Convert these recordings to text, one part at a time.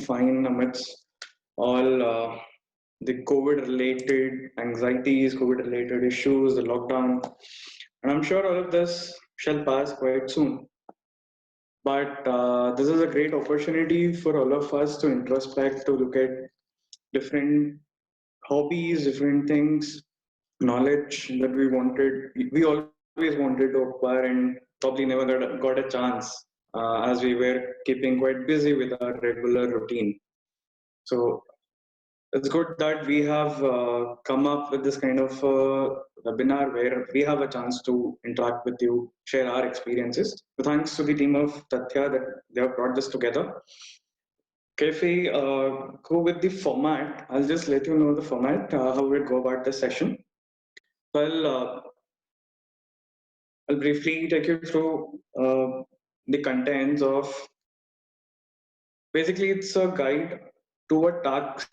fine amidst all the COVID-related anxieties, COVID-related issues, the lockdown, and I'm sure all of this shall pass quite soon. But this is a great opportunity for all of us to introspect, to look at different hobbies, different things, knowledge that we always wanted to acquire and probably never got a chance as we were keeping quite busy with our regular routine. So it's good that we have come up with this kind of webinar where we have a chance to interact with you, share our experiences. So thanks to the team of Tatya that they have brought this together. Okay, if we go with the format, I'll just let you know the format, how we'll go about the session. Well, I'll briefly take you through the contents of. Basically, it's a guide to a tax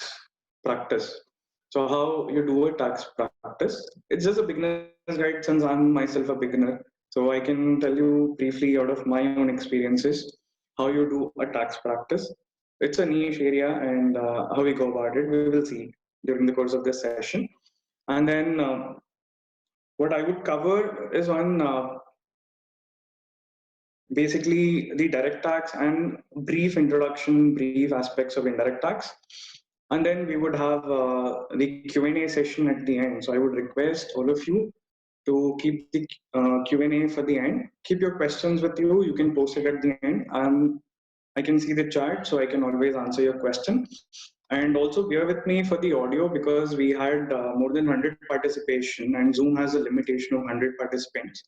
practice. So how you do a tax practice. It's just a beginner's guide since I'm myself a beginner. So I can tell you briefly out of my own experiences how you do a tax practice. It's a niche area and how we go about it, we will see during the course of this session. And then what I would cover is on basically the direct tax and brief introduction, brief aspects of indirect tax. And then we would have the Q&A session at the end. So I would request all of you to keep the Q&A for the end. Keep your questions with you. You can post it at the end. I can see the chat, so I can always answer your question. And also bear with me for the audio because we had more than 100 participation and Zoom has a limitation of 100 participants.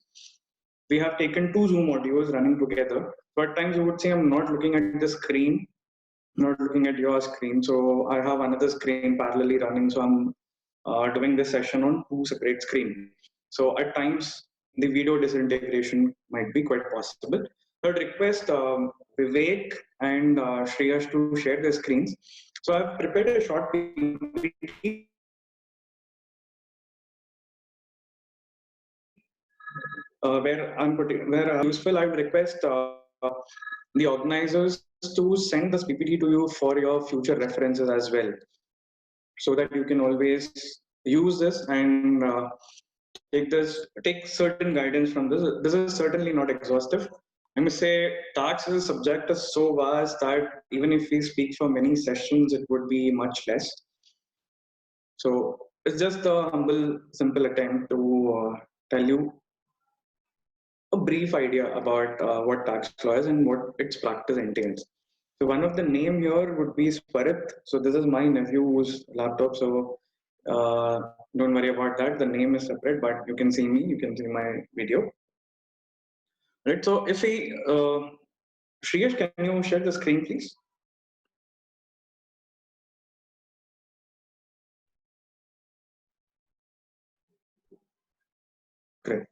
We have taken two Zoom audios running together. So at times you would say I'm not looking at the screen, not looking at your screen. So I have another screen parallelly running. So I'm doing this session on two separate screens. So at times the video disintegration might be quite possible. I would request Vivek and Shreyash to share their screens. So I've prepared a short PPT where useful. I would request the organizers to send this PPT to you for your future references as well, so that you can always use this and take certain guidance from this. This is certainly not exhaustive. I must say, tax as a subject is so vast that even if we speak for many sessions, it would be much less. So it's just a humble, simple attempt to tell you a brief idea about what tax law is and what its practice entails. So one of the name here would be Swarit. So this is my nephew's laptop. So don't worry about that. The name is separate, but you can see me. You can see my video. Right. So if we, Shreyash, can you share the screen, please? Great.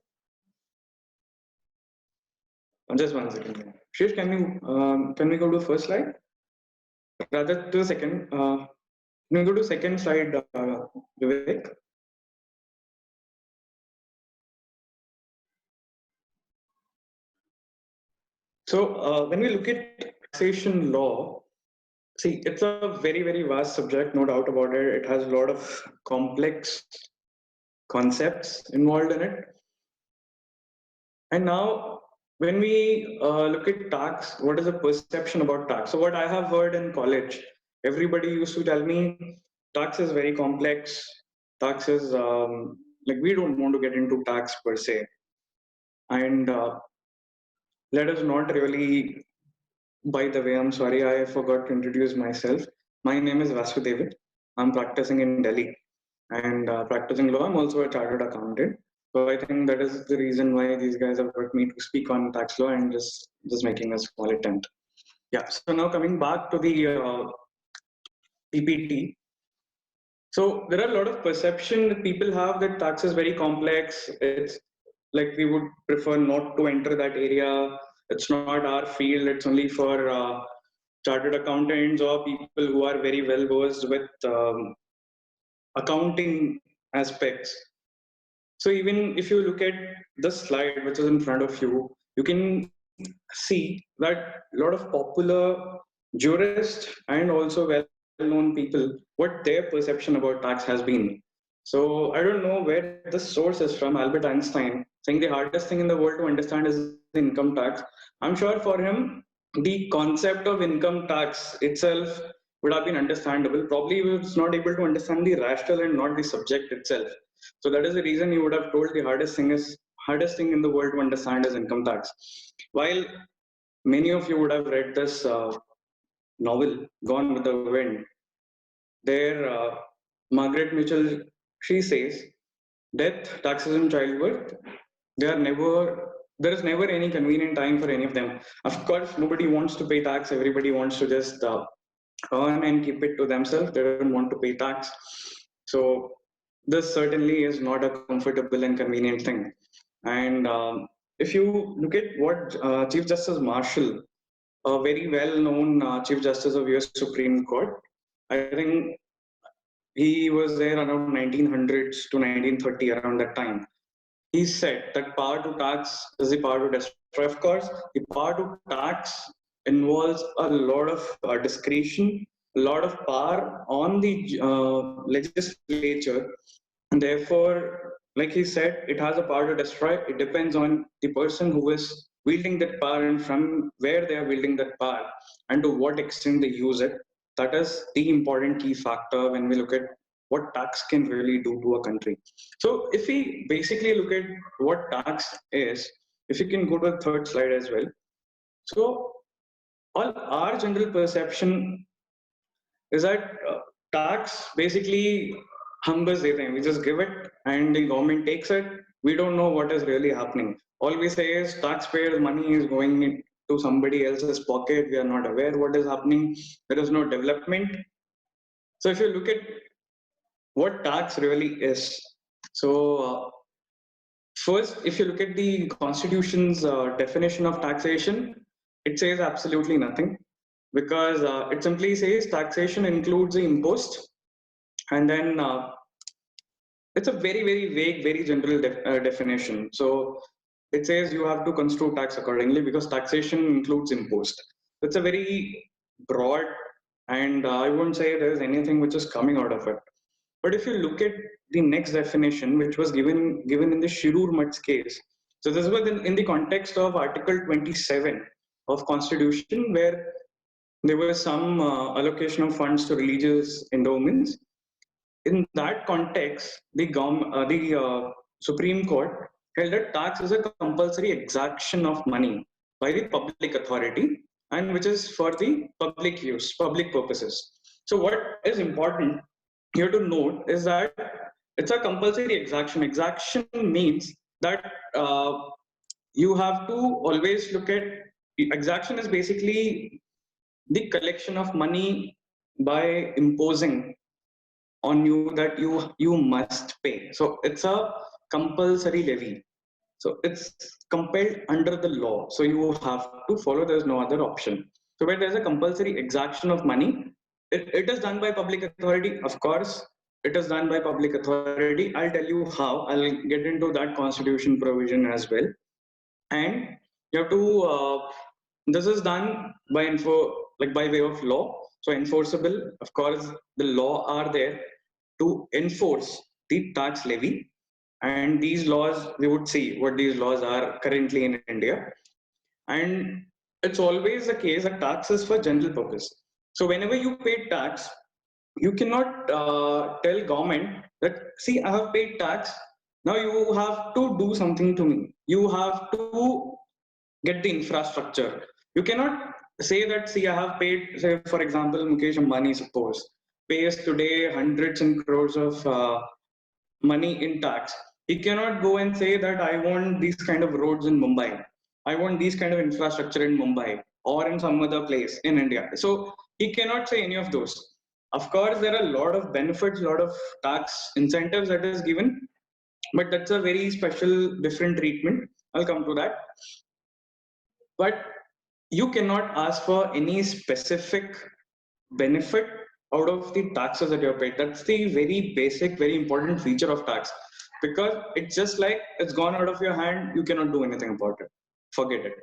Just one second. Shreyash, can we go to the first slide? Rather to the second. Can we go to second slide, Vivek? So when we look at taxation law, see, it's a very, very vast subject, no doubt about it. It has a lot of complex concepts involved in it. And now, when we look at tax, what is the perception about tax? So what I have heard in college, everybody used to tell me tax is very complex. Tax is like we don't want to get into tax per se. And let us not really. By the way, I'm sorry, I forgot to introduce myself. My name is Vasudevan. I'm practicing in Delhi and practicing law. I'm also a chartered accountant. So I think that is the reason why these guys have got me to speak on tax law and just making a small attempt. Yeah. So now coming back to the PPT. So there are a lot of perception that people have that tax is very complex. It's like we would prefer not to enter that area. It's not our field. It's only for chartered accountants or people who are very well versed with accounting aspects. So even if you look at the slide which is in front of you, you can see that a lot of popular jurists and also well-known people what their perception about tax has been. So I don't know where the source is from. Albert Einstein saying the hardest thing in the world to understand is income tax. I'm sure for him the concept of income tax itself would have been understandable. Probably he was not able to understand the rationale and not the subject itself. So that is the reason he would have told the hardest thing in the world to understand is income tax. While many of you would have read this novel, Gone with the Wind, there Margaret Mitchell, she says, death, taxes, and childbirth, they are never, there is never any convenient time for any of them. Of course, nobody wants to pay tax. Everybody wants to just earn and keep it to themselves. They don't want to pay tax. So this certainly is not a comfortable and convenient thing. And if you look at what Chief Justice Marshall, a very well-known Chief Justice of US Supreme Court, I think he was there around 1900s to 1930, around that time. He said that power to tax is the power to destroy. Of course, the power to tax involves a lot of discretion, a lot of power on the legislature, and therefore, like he said, it has a power to destroy. It depends on the person who is wielding that power and from where they are wielding that power and to what extent they use it. That is the important key factor when we look at what tax can really do to a country. So if we basically look at what tax is, if you can go to the third slide as well. So all our general perception is that tax basically hum bas dete hain. We just give it and the government takes it. We don't know what is really happening. All we say is taxpayers' money is going into somebody else's pocket. We are not aware what is happening. There is no development. So if you look at what tax really is, so first, if you look at the Constitution's definition of taxation, it says absolutely nothing because it simply says taxation includes the impost, and then it's a very, very vague, very general definition. So it says you have to construe tax accordingly because taxation includes impost. It's a very broad, and I wouldn't say there's anything which is coming out of it. But if you look at the next definition, which was given in the Shirur Mutt's case, so this was in the context of Article 27 of Constitution, where there was some allocation of funds to religious endowments. In that context, the Supreme Court held that tax is a compulsory exaction of money by the public authority, and which is for the public use, public purposes. So what is important here to note is that it's a compulsory exaction. Exaction means that you have to always look at exaction is basically the collection of money by imposing on you that you must pay. So it's a compulsory levy. So it's compelled under the law. So you have to follow. There's no other option. So where there's a compulsory exaction of money, it is done by public authority. Of course, it is done by public authority. I'll tell you how. I'll get into that constitution provision as well. And you have to. This is done by by way of law. So enforceable. Of course, the law are there to enforce the tax levy. And these laws, we would see what these laws are currently in India. And it's always the case that tax is for general purpose. So whenever you pay tax, you cannot tell government that, see, I have paid tax. Now you have to do something to me. You have to get the infrastructure. You cannot say that, see, I have paid, say, for example, Mukesh Ambani, suppose, pays today hundreds and crores of money in tax. He cannot go and say that I want these kind of roads in Mumbai. I want these kind of infrastructure in Mumbai or in some other place in India. So he cannot say any of those. Of course, there are a lot of benefits, a lot of tax incentives that is given, but that's a very special, different treatment. I'll come to that. But you cannot ask for any specific benefit out of the taxes that you're paid. That's the very basic, very important feature of tax, because it's just like it's gone out of your hand, you cannot do anything about it. Forget it.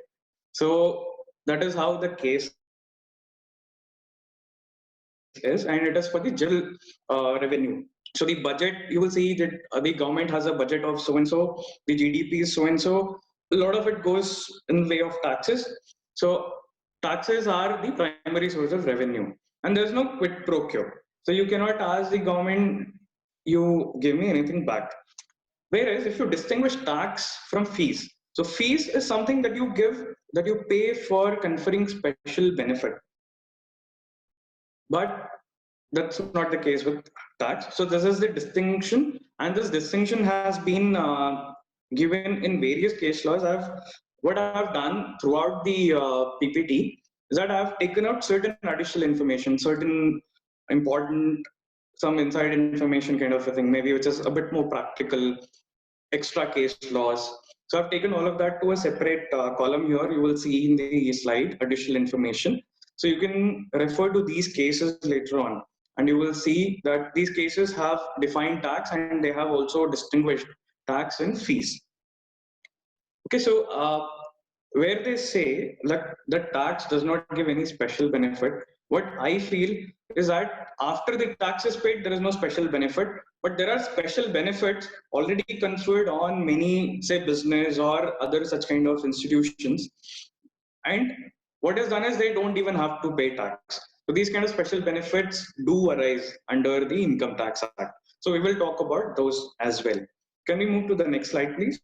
So that is how the case is, and it is for the general revenue. So the budget, you will see that the government has a budget of so and so, the GDP is so and so. A lot of it goes in the way of taxes. So taxes are the primary source of revenue, and there's no quid pro quo. So you cannot ask the government, you give me anything back. Whereas if you distinguish tax from fees, so fees is something that you give, that you pay for conferring special benefit. But that's not the case with tax. So this is the distinction, and this distinction has been given in various case laws. What I've done throughout the PPT is that I've taken out certain additional information, certain important, some inside information kind of a thing, maybe which is a bit more practical, extra case laws. So I've taken all of that to a separate column here. You will see in the slide additional information. So you can refer to these cases later on, and you will see that these cases have defined tax and they have also distinguished tax and fees. Okay, so where they say that the tax does not give any special benefit, what I feel is that after the tax is paid, there is no special benefit, but there are special benefits already conferred on many, say, business or other such kind of institutions. And what is done is they don't even have to pay tax. So these kind of special benefits do arise under the Income Tax Act. So we will talk about those as well. Can we move to the next slide, please?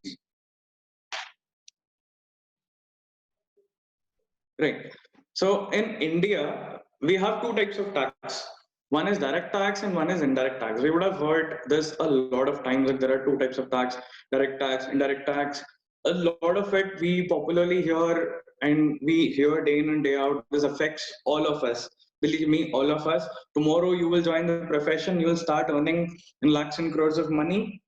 Right. So in India, we have two types of tax. One is direct tax and one is indirect tax. We would have heard this a lot of times, that there are two types of tax, direct tax, indirect tax. A lot of it we popularly hear, and we hear day in and day out. This affects all of us. Believe me, all of us. Tomorrow you will join the profession, you will start earning in lakhs and crores of money,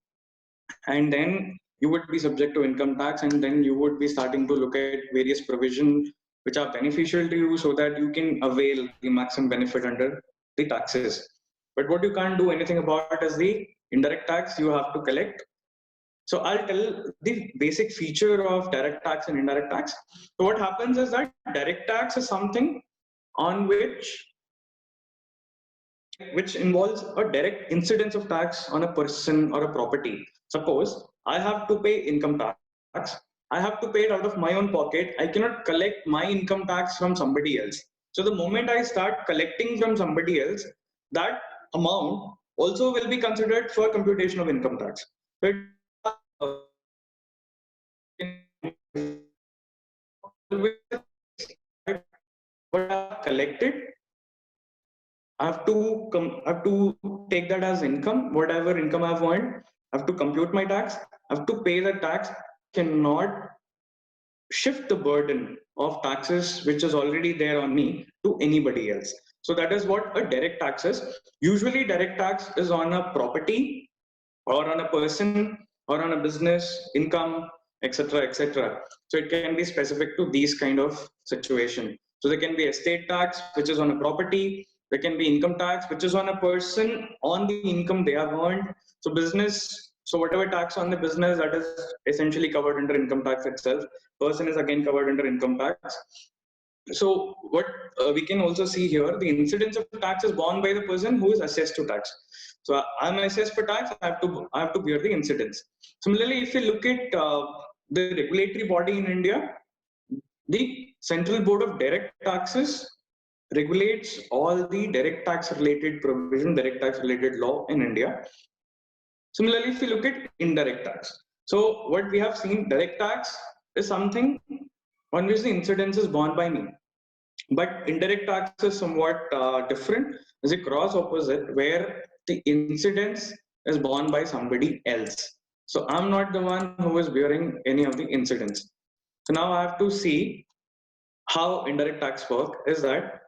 and then you would be subject to income tax, and then you would be starting to look at various provisions which are beneficial to you so that you can avail the maximum benefit under the taxes. But what you can't do anything about is the indirect tax you have to collect. So I'll tell the basic feature of direct tax and indirect tax. So what happens is that direct tax is something on which involves a direct incidence of tax on a person or a property. Suppose I have to pay income tax, I have to pay it out of my own pocket. I cannot collect my income tax from somebody else. So the moment I start collecting from somebody else, that amount also will be considered for computation of income tax. So what I've collected, I have to take that as income, whatever income I've earned. I have to compute my tax. I have to pay the tax. Cannot shift the burden of taxes which is already there on me to anybody else. So that is what a direct tax is. Usually, direct tax is on a property or on a person or on a business, income, etc., etc. So it can be specific to these kind of situation. So there can be estate tax, which is on a property. There can be income tax, which is on a person on the income they have earned. So business, so whatever tax on the business, that is essentially covered under income tax itself. Person is again covered under income tax. So what we can also see here, the incidence of tax is borne by the person who is assessed to tax. So I'm assessed for tax, I have to bear the incidence. Similarly, if you look at the regulatory body in India, the Central Board of Direct Taxes regulates all the direct tax related provision, direct tax related law in India. Similarly, if you look at indirect tax, so what we have seen, direct tax is something on which the incidence is borne by me. But indirect tax is somewhat different, is a cross opposite where the incidence is borne by somebody else. So I'm not the one who is bearing any of the incidence. So now I have to see how indirect tax work is that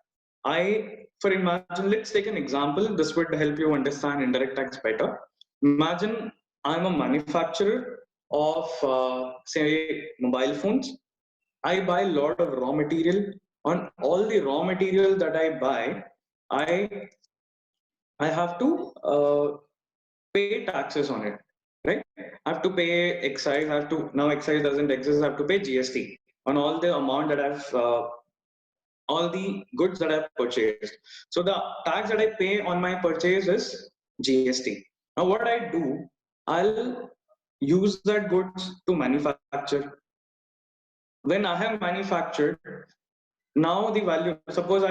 for imagine, let's take an example. This would help you understand indirect tax better. Imagine I'm a manufacturer of, say, mobile phones. I buy a lot of raw material. On all the raw material that I buy, I have to pay taxes on it, right? I have to pay excise. I have to, now excise doesn't exist. I have to pay GST on all the amount that I've all the goods that I've purchased. So the tax that I pay on my purchase is GST. Now what I do, I'll use that goods to manufacture. When I have manufactured, now the value, suppose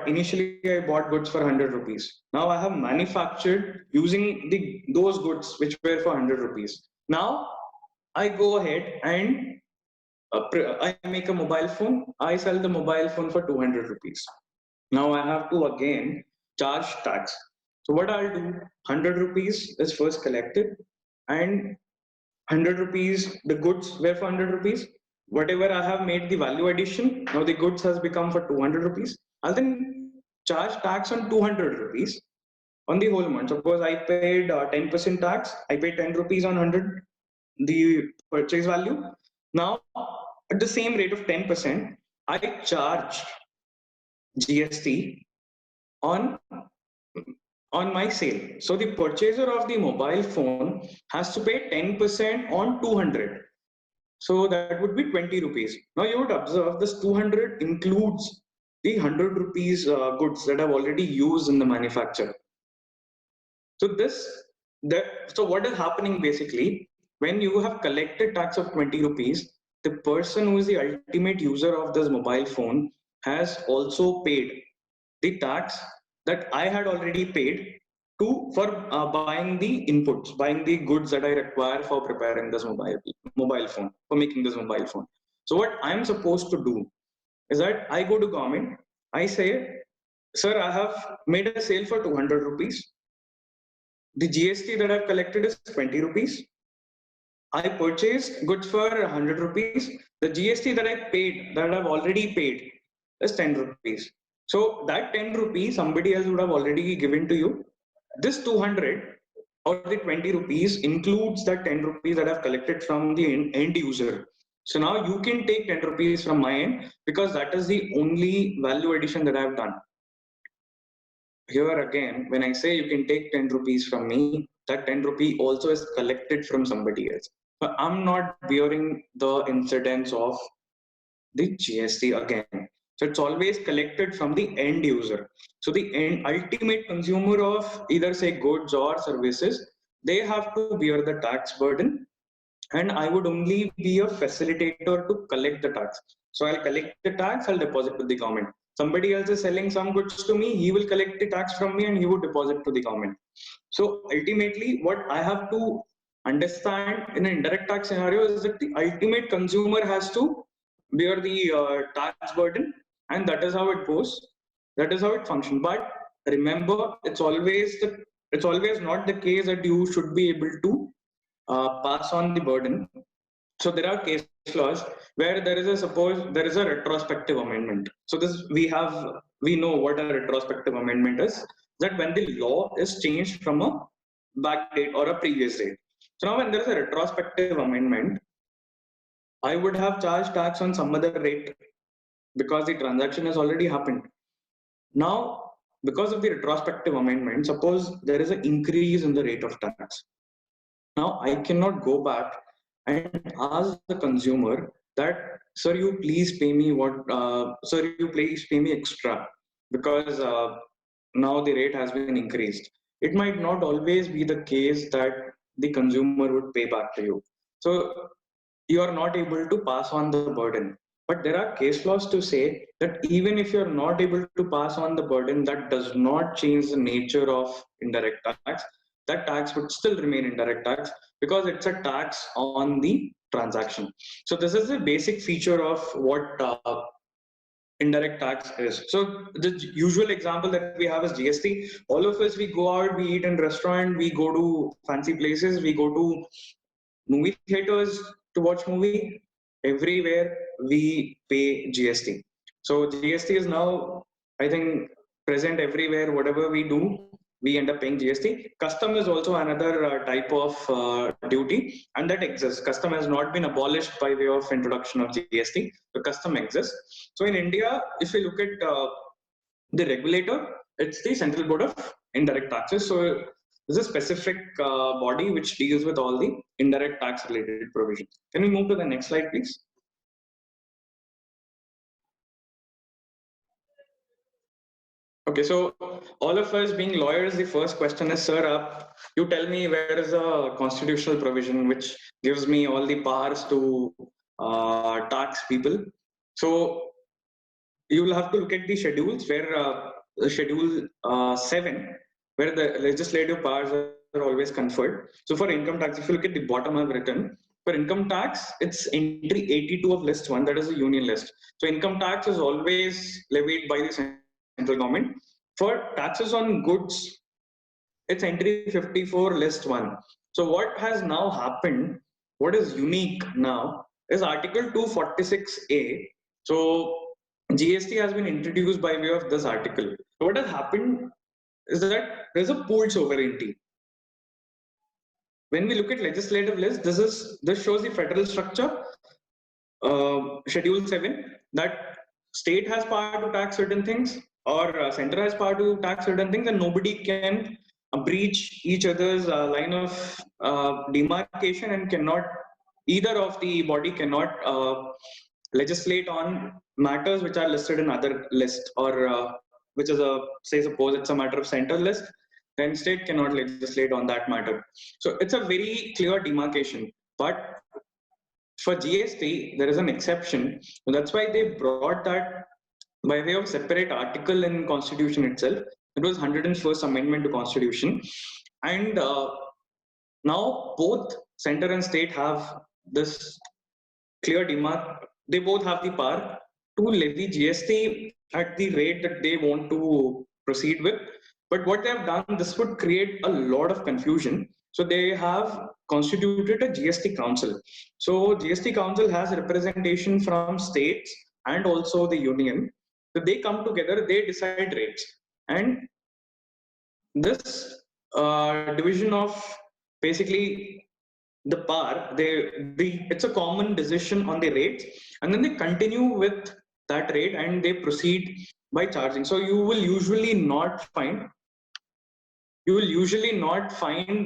initially I bought goods for 100 rupees. Now I have manufactured using those goods which were for 100 rupees. Now I go ahead and I make a mobile phone. I sell the mobile phone for 200 rupees. Now I have to again charge tax. So what I'll do, 100 rupees is first collected, and 100 rupees, the goods were for 100 rupees. Whatever I have made the value addition, now the goods has become for 200 rupees. I'll then charge tax on 200 rupees on the whole amount. Suppose I paid 10% tax, I paid 10 rupees on 100, the purchase value. Now, at the same rate of 10%, I charge GST on my sale. So the purchaser of the mobile phone has to pay 10% on 200. So that would be 20 rupees. Now you would observe this 200 includes the 100 rupees goods that I've already used in the manufacture. So so what is happening basically, when you have collected tax of 20 rupees, the person who is the ultimate user of this mobile phone has also paid the tax that I had already paid for buying the inputs, buying the goods that I require for preparing this mobile phone, for making this mobile phone. So what I'm supposed to do is that I go to government, I say, sir, I have made a sale for 200 rupees. The GST that I've collected is 20 rupees. I purchased goods for 100 rupees. The GST that I paid, that I've already paid, is 10 rupees. So that 10 rupees somebody else would have already given to you. This 200 or the 20 rupees includes that 10 rupees that I've collected from the end user. So now you can take 10 rupees from my end because that is the only value addition that I've done. Here again, when I say you can take 10 rupees from me, that 10 rupee also is collected from somebody else. But I'm not bearing the incidence of the GST again. So it's always collected from the end user. So the ultimate consumer of either say goods or services, they have to bear the tax burden, and I would only be a facilitator to collect the tax. So I'll collect the tax, I'll deposit to the government. Somebody else is selling some goods to me, he will collect the tax from me and he would deposit to the government. So ultimately, what I have to understand in an indirect tax scenario is that the ultimate consumer has to bear the tax burden, and that is how it goes. That is how it functions. But remember, it's always not the case that you should be able to pass on the burden. So there are case laws where suppose there is a retrospective amendment. So we know what a retrospective amendment is. That when the law is changed from a back date or a previous date. So now when there is a retrospective amendment, I would have charged tax on some other rate because the transaction has already happened. Now, because of the retrospective amendment, suppose there is an increase in the rate of tax. Now I cannot go back and ask the consumer that, sir, you please pay me sir, you please pay me extra because now the rate has been increased. It might not always be the case that the consumer would pay back to you. So you are not able to pass on the burden. But there are case laws to say that even if you're not able to pass on the burden, that does not change the nature of indirect tax. That tax would still remain indirect tax because it's a tax on the transaction. So this is the basic feature of what indirect tax is. So the usual example that we have is GST. All of us, we go out, we eat in restaurant, we go to fancy places, we go to movie theaters to watch movie. Everywhere we pay GST. So GST is now, I think, present everywhere. Whatever we do, we end up paying GST. Custom is also another type of duty, and that exists. Custom has not been abolished by way of introduction of GST. The custom exists. So in India, if you look at the regulator, it's the Central Board of Indirect Taxes. So there's a specific body which deals with all the indirect tax related provisions. Can we move to the next slide, please? Okay, so all of us being lawyers, the first question is, sir, you tell me where is a constitutional provision which gives me all the powers to tax people. So you will have to look at the schedules where schedule 7, where the legislative powers are always conferred. So for income tax, if you look at the bottom I've written, for income tax, it's entry 82 of list 1, that is a union list. So income tax is always levied by the central government. For taxes on goods, it's entry 54 list 1. So what has now happened, what is unique now, is article 246A. So GST has been introduced by way of this article. So what has happened is that there's a pooled sovereignty. When we look at legislative list, this shows the federal structure, schedule 7, that state has power to tax certain things, or center has power to tax certain things, and nobody can breach each other's line of demarcation, and cannot, either of the body cannot legislate on matters which are listed in other list, or which is a, say suppose it's a matter of center list, then state cannot legislate on that matter. So it's a very clear demarcation. But for GST, there is an exception. So that's why they brought that by way of separate article in Constitution itself. It was 101st Amendment to Constitution. And now both center and state have this clear demark. They both have the power to levy GST at the rate that they want to proceed with. But what they have done, this would create a lot of confusion. So they have constituted a GST council. So GST council has representation from states and also the union. So they come together, they decide rates. And this division of basically the power, it's a common decision on the rates, and then they continue with that rate and they proceed by charging. So you will usually not find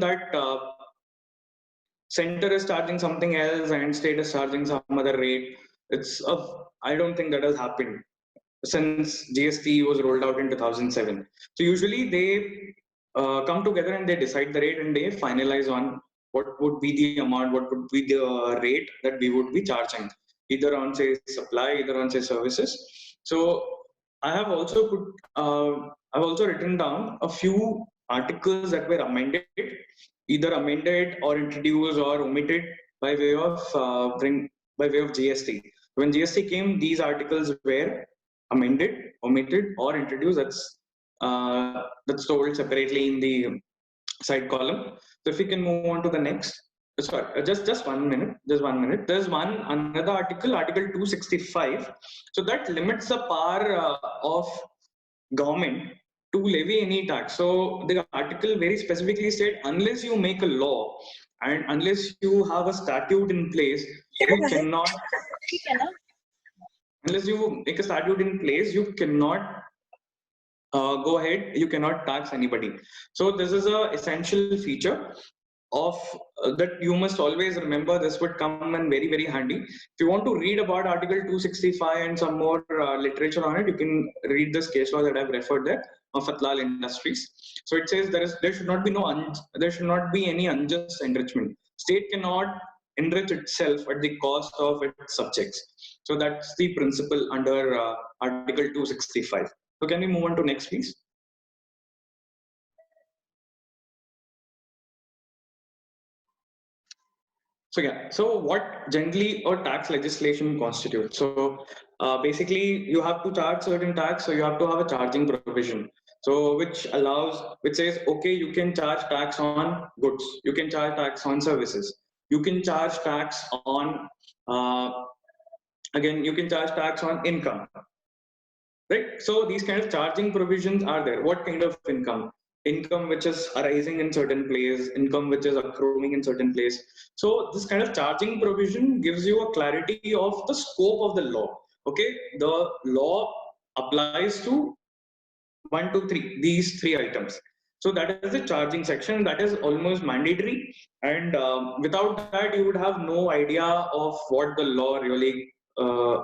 that center is charging something else and state is charging some other rate. I don't think that has happened since GST was rolled out in 2007. So usually they come together and they decide the rate and they finalize on what would be the amount, what would be the rate that we would be charging, either on say supply, either on say services. So I have also I've also written down a few articles that were amended, either amended or introduced or omitted by way of by way of GST. When GST came, these articles were amended, omitted, or introduced. That's told separately in the side column. So if we can move on to the next. Sorry, just 1 minute. Just 1 minute. There's another article, Article 265. So that limits the power of government to levy any tax. So the article very specifically said, unless you make a law and unless you have a statute in place, you cannot. Unless you make a statute in place, you cannot go ahead. You cannot tax anybody. So this is a essential feature of that you must always remember. This would come in very, very handy. If you want to read about Article 265 and some more literature on it, you can read this case law that I've referred there of Atlal Industries. So it says there should not be any unjust enrichment. State cannot enrich itself at the cost of its subjects. So that's the principle under Article 265. So can we move on to next, please? So yeah, so what generally a tax legislation constitutes? So basically you have to charge certain tax, so you have to have a charging provision. So which says, okay, you can charge tax on goods, you can charge tax on services, you can charge tax on, again, you can charge tax on income, right? So these kind of charging provisions are there. What kind of income? Income which is arising in certain place, income which is accruing in certain place. So this kind of charging provision gives you a clarity of the scope of the law. Okay, the law applies to 1, 2, 3, these 3 items. So that is the charging section, that is almost mandatory. And without that, you would have no idea of what the law really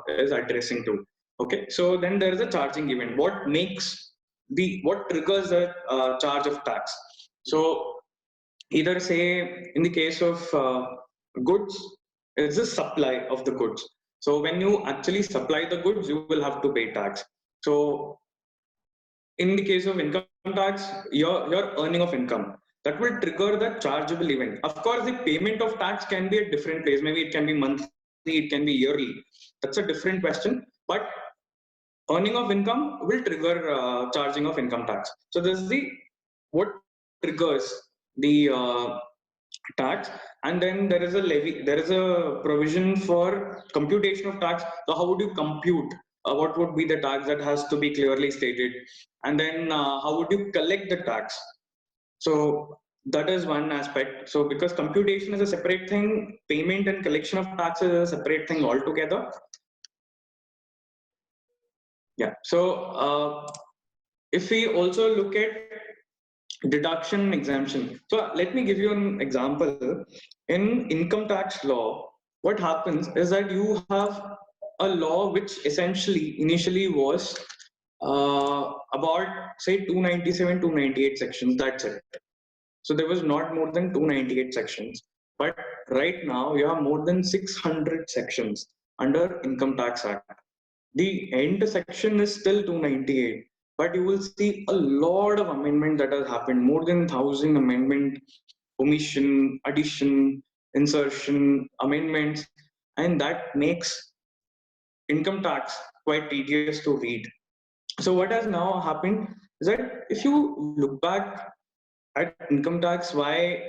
is addressing to. Okay, so then there is a charging event. What makes what triggers the charge of tax. So either say in the case of goods, it's the supply of the goods. So when you actually supply the goods, you will have to pay tax. So in the case of income tax, your earning of income, that will trigger the chargeable event. Of course, the payment of tax can be at different place. Maybe it can be monthly, it can be yearly. That's a different question. But earning of income will trigger charging of income tax. So this is the what triggers the tax, and then there is a levy. There is a provision for computation of tax. So how would you compute? What would be the tax? That has to be clearly stated. And then how would you collect the tax? So that is one aspect. So because computation is a separate thing, payment and collection of taxes is a separate thing altogether. Yeah. So if we also look at deduction exemption. So let me give you an example. In income tax law, what happens is that you have a law which essentially initially was about say 297, 298 sections. That's it. So there was not more than 298 sections. But right now you have more than 600 sections under Income Tax Act. The end section is still 298, but you will see a lot of amendment that has happened, more than 1,000 amendment, omission, addition, insertion, amendments, and that makes income tax quite tedious to read. So what has now happened is that if you look back at income tax, why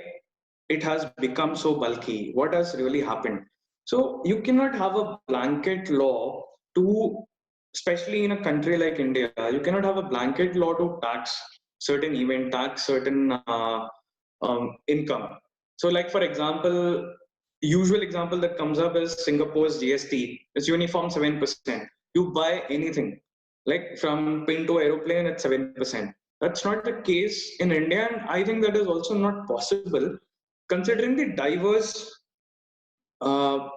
it has become so bulky, what has really happened? So you cannot have a blanket law to, especially in a country like India, you cannot have a blanket law to tax certain event, tax certain income. So like for example, usual example that comes up is Singapore's GST. It's uniform 7%. You buy anything, like from pin to aeroplane at 7%. That's not the case in India, and I think that is also not possible considering the diverse uh,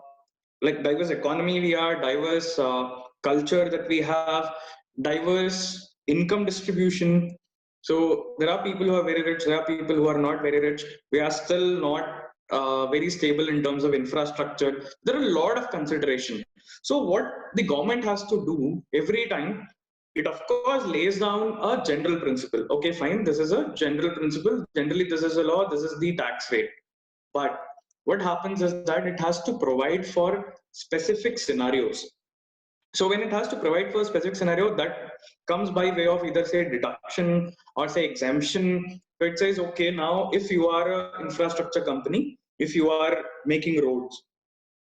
diverse economy we are, diverse culture that we have, diverse income distribution. So there are people who are very rich, there are people who are not very rich. We are still not very stable in terms of infrastructure. There are a lot of consideration. So what the government has to do every time, it of course lays down a general principle. Okay, fine, this is a general principle. Generally, this is a law, this is the tax rate. But what happens is that it has to provide for specific scenarios. So when it has to provide for a specific scenario, that comes by way of either say deduction or say exemption. So it says, okay, now if you are an infrastructure company, if you are making roads,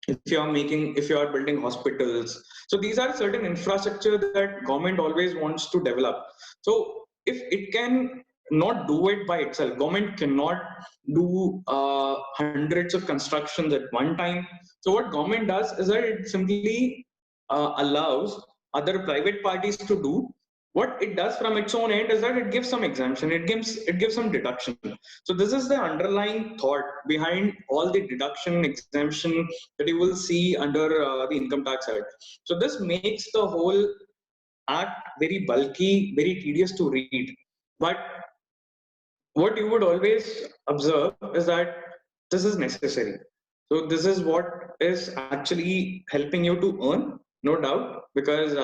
if you are building hospitals, so these are certain infrastructure that government always wants to develop. So if it can not do it by itself, government cannot do hundreds of constructions at one time. So what government does is that it simply allows other private parties to do. What it does from its own end is that it gives some exemption, it gives some deduction. So this is the underlying thought behind all the deduction exemption that you will see under the Income Tax Act. So this makes the whole act very bulky, very tedious to read. But what you would always observe is that this is necessary. So this is what is actually helping you to earn, no doubt, because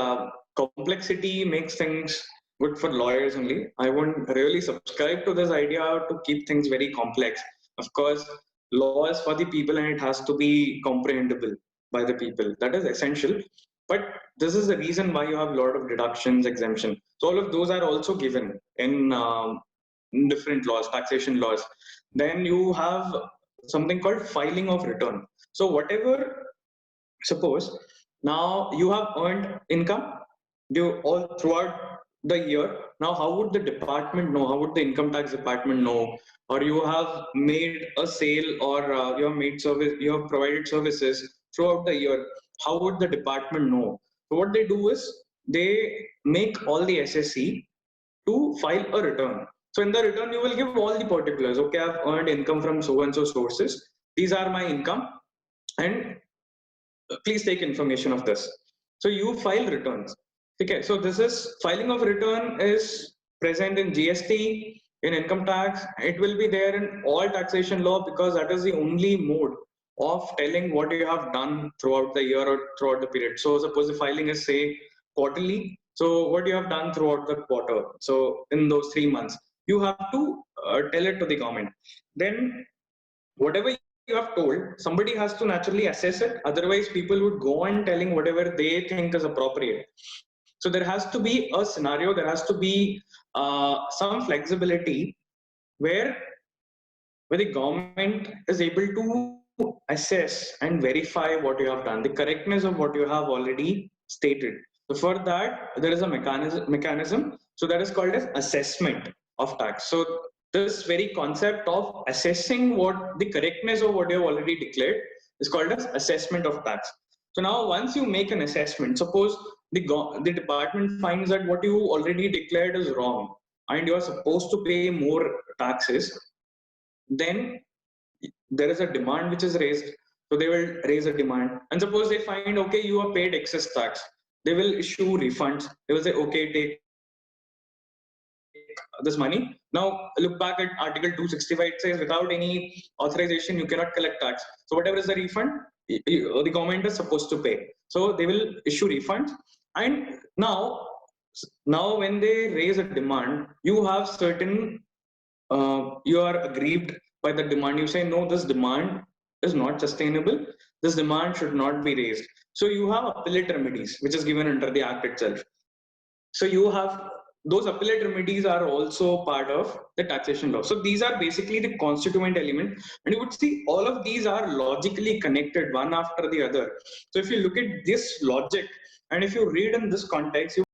complexity makes things good for lawyers only. I won't really subscribe to this idea to keep things very complex. Of course, law is for the people and it has to be comprehensible by the people. That is essential. But this is the reason why you have a lot of deductions, exemption. So all of those are also given in different laws, taxation laws. Then you have something called filing of return. So whatever, suppose now you have earned income you all throughout the year. Now, how would the department know? How would the income tax department know? Or you have made a sale, or you have made service, you have provided services throughout the year. How would the department know? So what they do is they make all the SSC to file a return. So in the return, you will give all the particulars. Okay, I've earned income from so and so sources. These are my income, and please take information of this. So you file returns. Okay, so this is filing of return is present in GST, in income tax. It will be there in all taxation law, because that is the only mode of telling what you have done throughout the year or throughout the period. So suppose the filing is say quarterly, so what you have done throughout the quarter, so in those 3 months, you have to tell it to the government. Then whatever you have told, somebody has to naturally assess it. Otherwise, people would go on telling whatever they think is appropriate. So there has to be a scenario, there has to be some flexibility where the government is able to assess and verify what you have done, the correctness of what you have already stated. So for that, there is a mechanism. So that is called as assessment of tax. So this very concept of assessing what the correctness of what you have already declared is called as assessment of tax. So now once you make an assessment, suppose the department finds that what you already declared is wrong and you are supposed to pay more taxes, then there is a demand which is raised. So they will raise a demand. And suppose they find, okay, you have paid excess tax, they will issue refunds. They will say, okay, take this money. Now look back at Article 265, it says without any authorization, you cannot collect tax. So whatever is the refund, the government is supposed to pay. So they will issue refunds. And now when they raise a demand, you have certain you are aggrieved by the demand. You say, no, this demand is not sustainable. This demand should not be raised. So you have appellate remedies, which is given under the Act itself. So you have those appellate remedies are also part of the taxation law. So these are basically the constituent element, and you would see all of these are logically connected one after the other. So if you look at this logic, and if you read in this context, you